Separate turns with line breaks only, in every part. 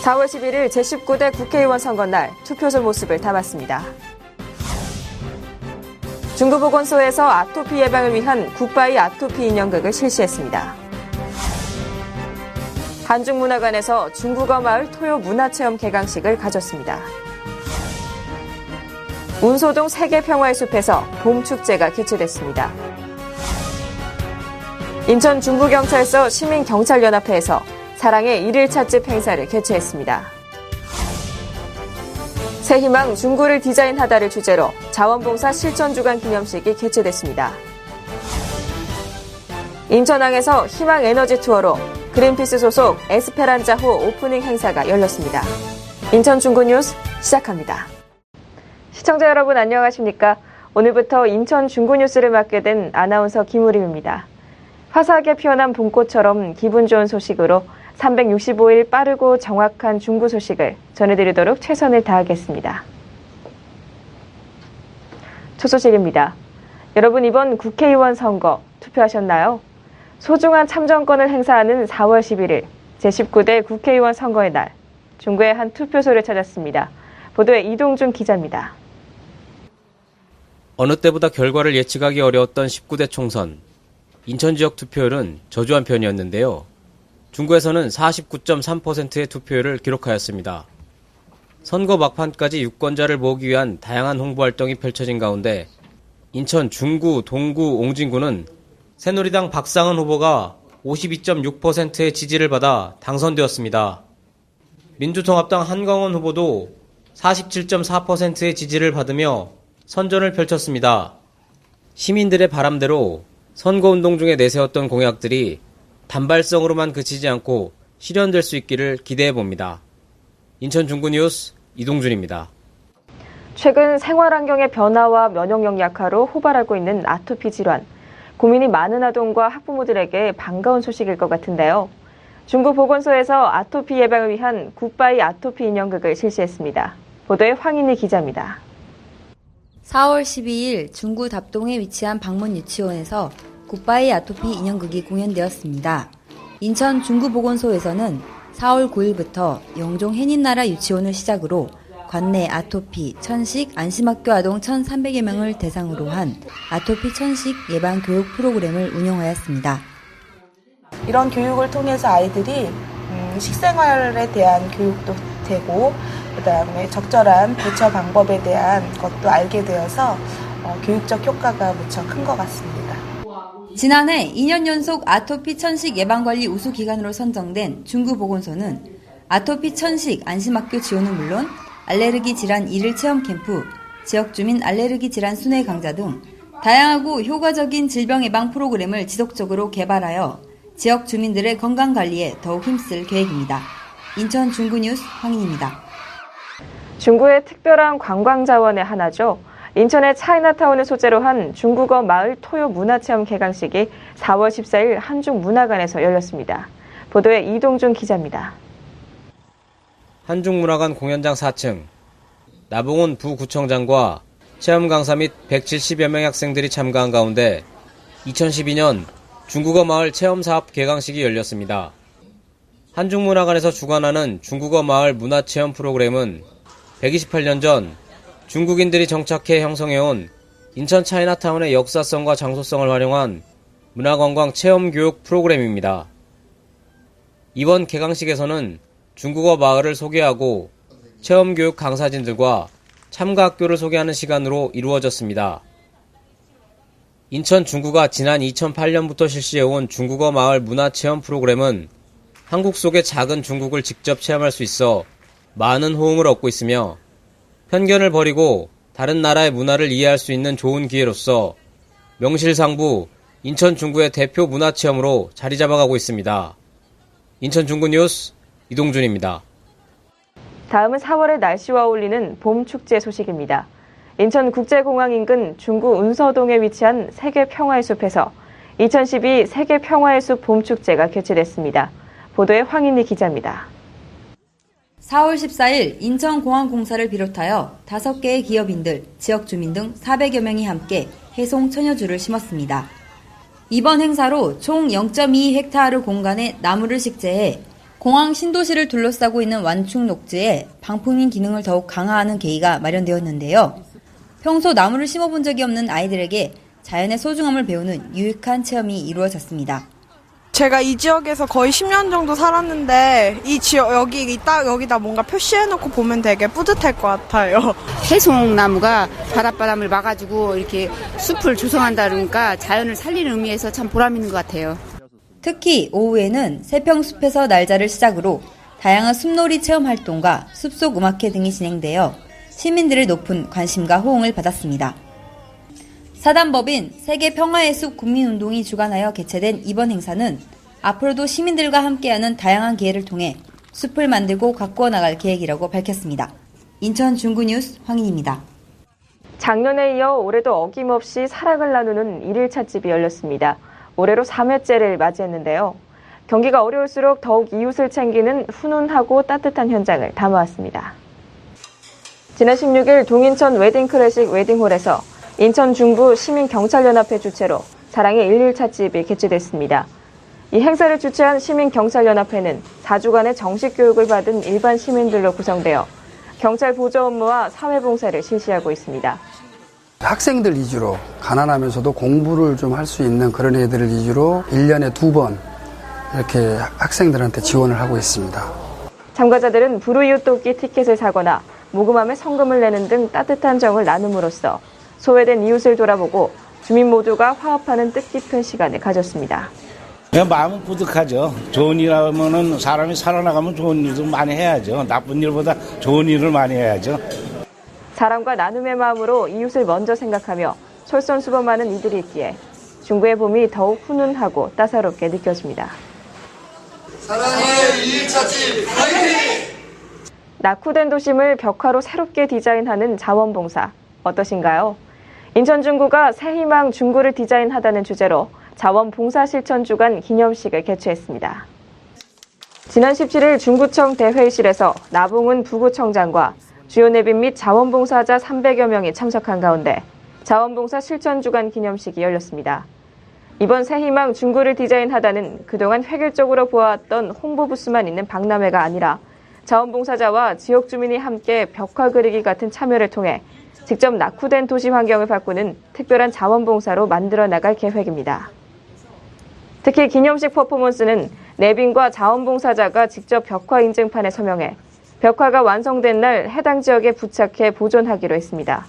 4월 11일 제19대 국회의원 선거날 투표소 모습을 담았습니다. 중구보건소에서 아토피 예방을 위한 굿바이 아토피 인형극을 실시했습니다. 한중문화관에서 중국어 마을 토요 문화체험 개강식을 가졌습니다. 운소동 세계평화의 숲에서 봄축제가 개최됐습니다. 인천 중부경찰서 시민경찰연합회에서 사랑의 1일 찻집 행사를 개최했습니다. 새희망 중구를 디자인하다를 주제로 자원봉사 실천주간 기념식이 개최됐습니다. 인천항에서 희망에너지 투어로 그린피스 소속 에스페란자호 오프닝 행사가 열렸습니다. 인천 중구 뉴스 시작합니다. 시청자 여러분 안녕하십니까? 오늘부터 인천 중구 뉴스를 맡게 된 아나운서 김우림입니다. 화사하게 피어난 봄꽃처럼 기분 좋은 소식으로 365일 빠르고 정확한 중구 소식을 전해드리도록 최선을 다하겠습니다. 첫 소식입니다. 여러분 이번 국회의원 선거 투표하셨나요? 소중한 참정권을 행사하는 4월 11일 제19대 국회의원 선거의 날 중구의 한 투표소를 찾았습니다. 보도에 이동준 기자입니다.
어느 때보다 결과를 예측하기 어려웠던 19대 총선. 인천 지역 투표율은 저조한 편이었는데요. 중구에서는 49.3%의 투표율을 기록하였습니다. 선거 막판까지 유권자를 모으기 위한 다양한 홍보 활동이 펼쳐진 가운데 인천 중구, 동구, 옹진구는 새누리당 박상은 후보가 52.6%의 지지를 받아 당선되었습니다. 민주통합당 한광원 후보도 47.4%의 지지를 받으며 선전을 펼쳤습니다. 시민들의 바람대로 선거운동 중에 내세웠던 공약들이 단발성으로만 그치지 않고 실현될 수 있기를 기대해봅니다. 인천 중구 뉴스 이동준입니다.
최근 생활환경의 변화와 면역력 약화로 호발하고 있는 아토피 질환. 고민이 많은 아동과 학부모들에게 반가운 소식일 것 같은데요. 중구보건소에서 아토피 예방을 위한 굿바이 아토피 인형극을 실시했습니다. 보도에 황인희 기자입니다.
4월 12일 중구 답동에 위치한 방문 유치원에서 굿바이 아토피 인형극이 공연되었습니다. 인천 중구보건소에서는 4월 9일부터 영종 해닌나라 유치원을 시작으로 관내 아토피, 천식, 안심학교 아동 1,300여 명을 대상으로 한 아토피 천식 예방 교육 프로그램을 운영하였습니다.
이런 교육을 통해서 아이들이 식생활에 대한 교육도 되고 그다음에 적절한 대처 방법에 대한 것도 알게 되어서 교육적 효과가 무척 큰 것 같습니다.
지난해 2년 연속 아토피 천식 예방관리 우수기관으로 선정된 중구보건소는 아토피 천식 안심학교 지원은 물론 알레르기 질환 1일 체험 캠프, 지역 주민 알레르기 질환 순회 강좌 등 다양하고 효과적인 질병 예방 프로그램을 지속적으로 개발하여 지역 주민들의 건강관리에 더욱 힘쓸 계획입니다. 인천 중구 뉴스 황인입니다.
중구의 특별한 관광자원의 하나죠. 인천의 차이나타운을 소재로 한 중국어 마을 토요 문화체험 개강식이 4월 14일 한중문화관에서 열렸습니다. 보도에 이동준 기자입니다.
한중문화관 공연장 4층, 나봉훈 부구청장과 체험 강사 및 170여 명의 학생들이 참가한 가운데 2012년 중국어 마을 체험사업 개강식이 열렸습니다. 한중문화관에서 주관하는 중국어 마을 문화체험 프로그램은 128년 전 중국인들이 정착해 형성해온 인천 차이나타운의 역사성과 장소성을 활용한 문화관광 체험교육 프로그램입니다. 이번 개강식에서는 중국어 마을을 소개하고 체험교육 강사진들과 참가 학교를 소개하는 시간으로 이루어졌습니다. 인천 중구가 지난 2008년부터 실시해온 중국어 마을 문화체험 프로그램은 한국 속의 작은 중국을 직접 체험할 수 있어 많은 호응을 얻고 있으며 편견을 버리고 다른 나라의 문화를 이해할 수 있는 좋은 기회로서 명실상부 인천 중구의 대표 문화체험으로 자리 잡아가고 있습니다. 인천 중구 뉴스 이동준입니다.
다음은 4월의 날씨와 어울리는 봄축제 소식입니다. 인천국제공항 인근 중구 운서동에 위치한 세계평화의 숲에서 2012 세계평화의 숲 봄축제가 개최됐습니다. 보도에 황인희 기자입니다.
4월 14일 인천공항공사를 비롯하여 5개의 기업인들, 지역 주민 등 400여 명이 함께 해송 천여주를 심었습니다. 이번 행사로 총 0.2헥타르 공간에 나무를 식재해 공항 신도시를 둘러싸고 있는 완충 녹지에 방풍린 기능을 더욱 강화하는 계기가 마련되었는데요. 평소 나무를 심어본 적이 없는 아이들에게 자연의 소중함을 배우는 유익한 체험이 이루어졌습니다.
제가 이 지역에서 거의 10년 정도 살았는데 이 지역 여기다 뭔가 표시해놓고 보면 되게 뿌듯할 것 같아요.
해송나무가 바닷바람을 막아주고 이렇게 숲을 조성한다니까 자연을 살리는 의미에서 참 보람 있는 것 같아요.
특히 오후에는 세평숲에서 날자를 시작으로 다양한 숲놀이 체험 활동과 숲속 음악회 등이 진행되어 시민들의 높은 관심과 호응을 받았습니다. 사단법인 세계평화의 숲 국민운동이 주관하여 개최된 이번 행사는 앞으로도 시민들과 함께하는 다양한 기회를 통해 숲을 만들고 가꾸어 나갈 계획이라고 밝혔습니다. 인천 중구뉴스 황인입니다.
작년에 이어 올해도 어김없이 사랑을 나누는 1일 찻집이 열렸습니다. 올해로 3회째를 맞이했는데요. 경기가 어려울수록 더욱 이웃을 챙기는 훈훈하고 따뜻한 현장을 담아왔습니다. 지난 16일 동인천 웨딩클래식 웨딩홀에서 인천 중부 시민경찰연합회 주최로 사랑의 1일 찻집이 개최됐습니다. 이 행사를 주최한 시민경찰연합회는 4주간의 정식 교육을 받은 일반 시민들로 구성되어 경찰 보조 업무와 사회봉사를 실시하고 있습니다.
학생들 위주로 가난하면서도 공부를 좀 할 수 있는 그런 애들을 위주로 1년에 2번 이렇게 학생들한테 지원을 하고 있습니다.
참가자들은 불우이웃 돕기 티켓을 사거나 모금함에 성금을 내는 등 따뜻한 정을 나눔으로써 소외된 이웃을 돌아보고 주민 모두가 화합하는 뜻깊은 시간을 가졌습니다.
마음은 뿌듯하죠. 좋은 일 하면은 사람이 살아나가면 좋은 일도 많이 해야죠. 나쁜 일보다 좋은 일을 많이 해야죠.
사랑과 나눔의 마음으로 이웃을 먼저 생각하며 솔선수범하는 이들이 있기에 중구의 봄이 더욱 훈훈하고 따사롭게 느껴집니다.
사랑의 1일 찻집 화이팅!
낙후된 도심을 벽화로 새롭게 디자인하는 자원봉사 어떠신가요? 인천 중구가 새희망 중구를 디자인하다는 주제로 자원봉사 실천 주간 기념식을 개최했습니다. 지난 17일 중구청 대회의실에서 나봉은 부구청장과 주요 내빈 및 자원봉사자 300여 명이 참석한 가운데 자원봉사 실천 주간 기념식이 열렸습니다. 이번 새희망 중구를 디자인하다는 그동안 획일적으로 보아왔던 홍보 부스만 있는 박람회가 아니라 자원봉사자와 지역 주민이 함께 벽화 그리기 같은 참여를 통해 직접 낙후된 도시 환경을 바꾸는 특별한 자원봉사로 만들어 나갈 계획입니다. 특히 기념식 퍼포먼스는 내빈과 자원봉사자가 직접 벽화 인증판에 서명해 벽화가 완성된 날 해당 지역에 부착해 보존하기로 했습니다.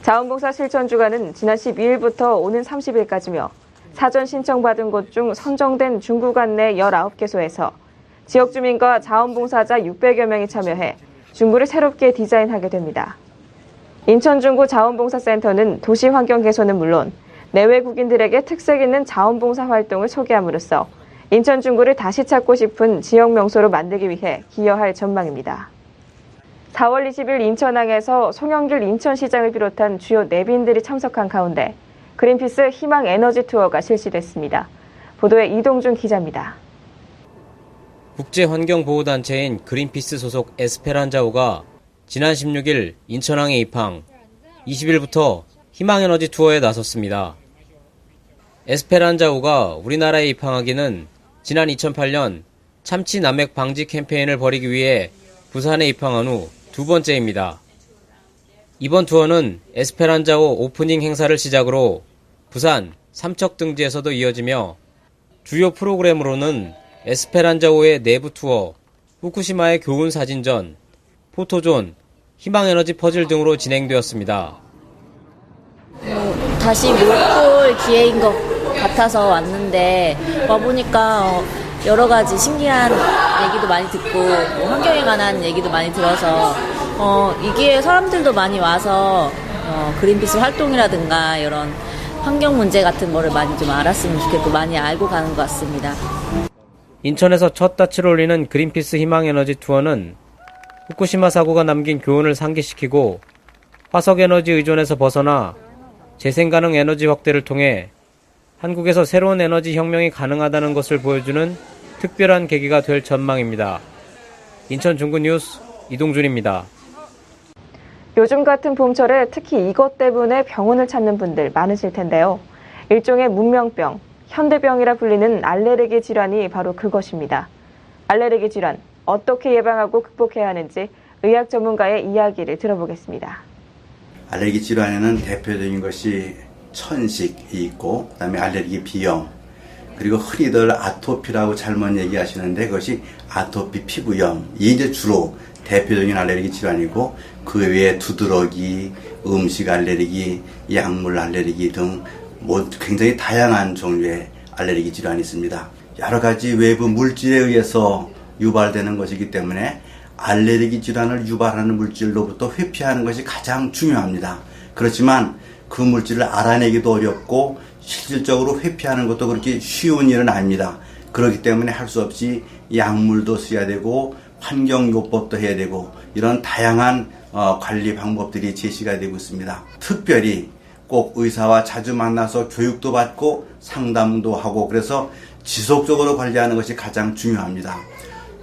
자원봉사 실천 주간은 지난 12일부터 오는 30일까지며 사전 신청받은 곳 중 선정된 중구간 내 19개소에서 지역 주민과 자원봉사자 600여 명이 참여해 중구를 새롭게 디자인하게 됩니다. 인천 중구 자원봉사센터는 도시 환경 개선은 물론 내외국인들에게 특색 있는 자원봉사 활동을 소개함으로써 인천 중구를 다시 찾고 싶은 지역 명소로 만들기 위해 기여할 전망입니다. 4월 20일 인천항에서 송영길 인천시장을 비롯한 주요 내빈들이 참석한 가운데 그린피스 희망 에너지 투어가 실시됐습니다. 보도에 이동준 기자입니다.
국제환경보호단체인 그린피스 소속 에스페란자호가 지난 16일 인천항에 입항, 20일부터 희망에너지 투어에 나섰습니다. 에스페란자호가 우리나라에 입항하기는 지난 2008년 참치 남획 방지 캠페인을 벌이기 위해 부산에 입항한 후 두 번째입니다. 이번 투어는 에스페란자호 오프닝 행사를 시작으로 부산, 삼척 등지에서도 이어지며 주요 프로그램으로는 에스페란자호의 내부 투어, 후쿠시마의 교훈 사진전, 포토존, 희망에너지 퍼즐 등으로 진행되었습니다.
다시 못 볼 기회인 것 같아서 왔는데 와보니까 여러 가지 신기한 얘기도 많이 듣고 환경에 관한 얘기도 많이 들어서 이 기회에 사람들도 많이 와서 그린피스 활동이라든가 이런 환경 문제 같은 거를 많이 좀 알았으면 좋겠고 많이 알고 가는 것 같습니다.
인천에서 첫 닻을 올리는 그린피스 희망에너지 투어는 후쿠시마 사고가 남긴 교훈을 상기시키고 화석에너지 의존에서 벗어나 재생가능 에너지 확대를 통해 한국에서 새로운 에너지 혁명이 가능하다는 것을 보여주는 특별한 계기가 될 전망입니다. 인천 중구뉴스 이동준입니다.
요즘 같은 봄철에 특히 이것 때문에 병원을 찾는 분들 많으실 텐데요. 일종의 문명병, 현대병이라 불리는 알레르기 질환이 바로 그것입니다. 알레르기 질환 어떻게 예방하고 극복해야 하는지 의학 전문가의 이야기를 들어보겠습니다.
알레르기 질환에는 대표적인 것이 천식이 있고 그다음에 알레르기 비염, 그리고 흔히들 아토피라고 잘못 얘기하시는데 그것이 아토피 피부염, 이 이제 주로 대표적인 알레르기 질환이고, 그 외에 두드러기, 음식 알레르기, 약물 알레르기 등 굉장히 다양한 종류의 알레르기 질환이 있습니다. 여러 가지 외부 물질에 의해서 유발되는 것이기 때문에 알레르기 질환을 유발하는 물질로부터 회피하는 것이 가장 중요합니다. 그렇지만 그 물질을 알아내기도 어렵고 실질적으로 회피하는 것도 그렇게 쉬운 일은 아닙니다. 그렇기 때문에 할 수 없이 약물도 써야 되고 환경요법도 해야 되고 이런 다양한 관리 방법들이 제시가 되고 있습니다. 특별히 꼭 의사와 자주 만나서 교육도 받고 상담도 하고 그래서 지속적으로 관리하는 것이 가장 중요합니다.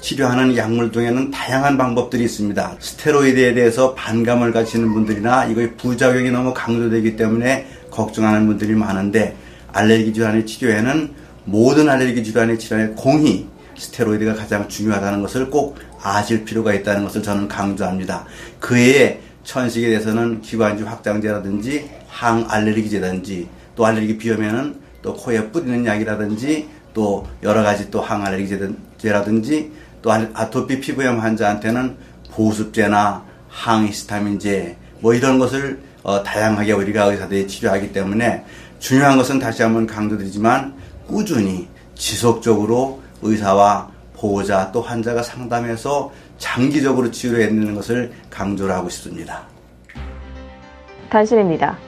치료하는 약물 중에는 다양한 방법들이 있습니다. 스테로이드에 대해서 반감을 가지는 분들이나 이거의 부작용이 너무 강조되기 때문에 걱정하는 분들이 많은데, 알레르기 질환의 치료에는 모든 알레르기 질환의 치료에 공히 스테로이드가 가장 중요하다는 것을 꼭 아실 필요가 있다는 것을 저는 강조합니다. 그 외에 천식에 대해서는 기관지 확장제라든지 항알레르기제라든지 또 알레르기 비염에는 또 코에 뿌리는 약이라든지 또 여러 가지 또 항알레르기제라든지 또 아토피 피부염 환자한테는 보습제나 항히스타민제 이런 것을 다양하게 우리가 의사들이 치료하기 때문에 중요한 것은 다시 한번 강조드리지만 꾸준히 지속적으로 의사와 보호자 또 환자가 상담해서 장기적으로 치료해야 되는 것을 강조를 하고 싶습니다.
단신입니다.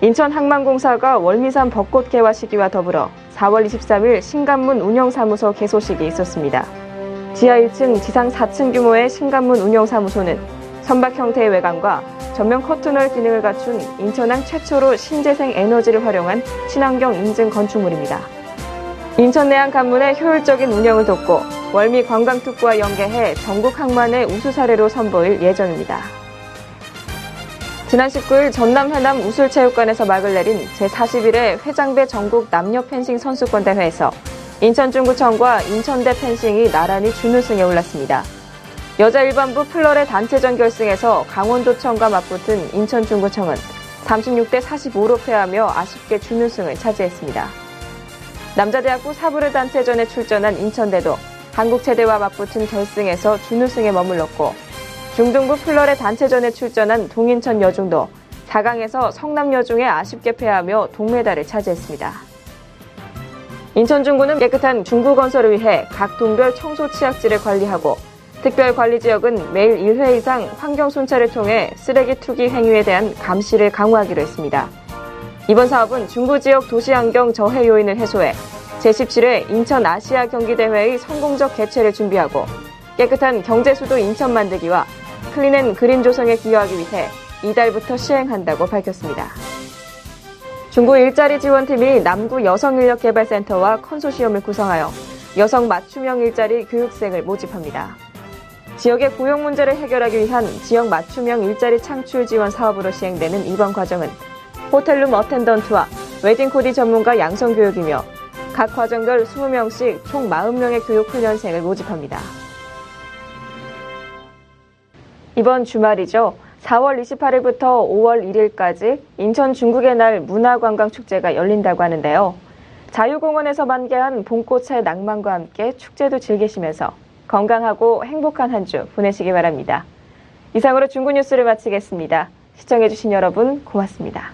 인천항만공사가 월미산 벚꽃 개화 시기와 더불어 4월 23일 신관문 운영사무소 개소식이 있었습니다. 지하 1층, 지상 4층 규모의 신관문 운영사무소는 선박 형태의 외관과 전면 커튼홀 기능을 갖춘 인천항 최초로 신재생 에너지를 활용한 친환경 인증 건축물입니다. 인천 내항 관문의 효율적인 운영을 돕고 월미 관광특구와 연계해 전국 항만의 우수 사례로 선보일 예정입니다. 지난 19일 전남 해남 우술체육관에서 막을 내린 제41회 회장배 전국 남녀 펜싱 선수권 대회에서 인천중구청과 인천대 펜싱이 나란히 준우승에 올랐습니다. 여자 일반부 플러레 단체전 결승에서 강원도청과 맞붙은 인천중구청은 36대 45로 패하며 아쉽게 준우승을 차지했습니다. 남자 대학부 사부르 단체전에 출전한 인천대도 한국체대와 맞붙은 결승에서 준우승에 머물렀고, 중등부 플러레 단체전에 출전한 동인천 여중도 4강에서 성남 여중에 아쉽게 패하며 동메달을 차지했습니다. 인천중구는 깨끗한 중구건설을 위해 각 동별 청소 치약지를 관리하고, 특별관리지역은 매일 1회 이상 환경순찰을 통해 쓰레기 투기 행위에 대한 감시를 강화하기로 했습니다. 이번 사업은 중구지역 도시환경 저해 요인을 해소해 제17회 인천 아시아 경기대회의 성공적 개최를 준비하고, 깨끗한 경제수도 인천 만들기와 클린앤 그린 조성에 기여하기 위해 이달부터 시행한다고 밝혔습니다. 중구 일자리 지원팀이 남구 여성인력개발센터와 컨소시엄을 구성하여 여성 맞춤형 일자리 교육생을 모집합니다. 지역의 고용 문제를 해결하기 위한 지역 맞춤형 일자리 창출 지원 사업으로 시행되는 이번 과정은 호텔룸 어텐던트와 웨딩코디 전문가 양성 교육이며 각 과정별 20명씩 총 40명의 교육훈련생을 모집합니다. 이번 주말이죠. 4월 28일부터 5월 1일까지 인천 중국의 날 문화관광축제가 열린다고 하는데요. 자유공원에서 만개한 봄꽃의 낭만과 함께 축제도 즐기시면서 건강하고 행복한 한 주 보내시기 바랍니다. 이상으로 중구 뉴스를 마치겠습니다. 시청해주신 여러분 고맙습니다.